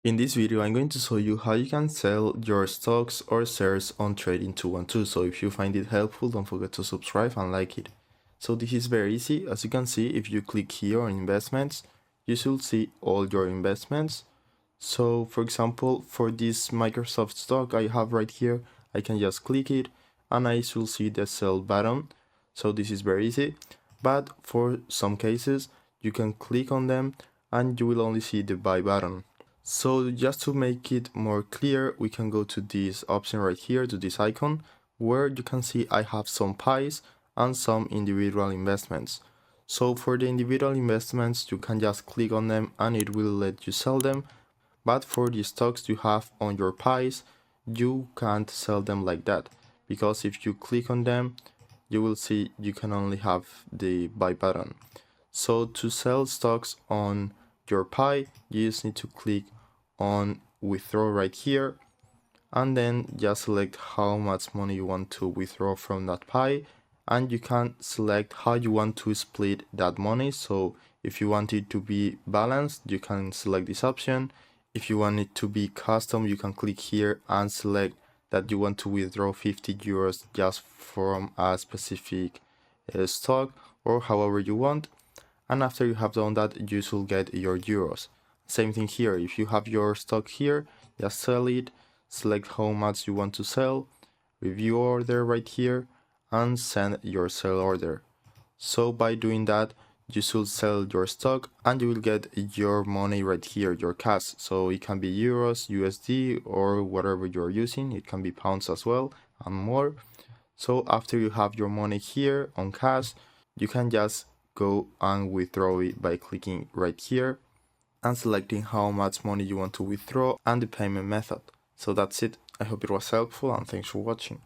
In this video, I'm going to show you how you can sell your stocks or shares on Trading 212. So if you find it helpful, don't forget to subscribe and like it. So this is very easy. As you can see, if you click here on investments, you should see all your investments. So for example, for this Microsoft stock I have right here, I can just click it and I should see the sell button. So this is very easy. But for some cases, you can click on them and you will only see the buy button. So just to make it more clear, we can go to this option right here, to this icon, where you can see I have some pies and some individual investments. So for the individual investments, you can just click on them and it will let you sell them. But for the stocks you have on your pies, you can't sell them like that. Because if you click on them, you will see you can only have the buy button. So to sell stocks on your pie, you just need to click on withdraw right here and then just select how much money you want to withdraw from that pie, and you can select how you want to split that money. So if you want it to be balanced, you can select this option. If you want it to be custom, you can click here and select that you want to withdraw 50 euros just from a specific stock, or however you want. And after you have done that, you should get your euros. Same thing here. If you have your stock here, just sell it, select how much you want to sell, review order right here, and send your sell order. So by doing that, you should sell your stock and you will get your money right here, your cash. So it can be euros, USD, or whatever you're using. It can be pounds as well and more. So after you have your money here on cash, you can just go and withdraw it by clicking right here and selecting how much money you want to withdraw and the payment method. So that's it. I hope it was helpful and thanks for watching.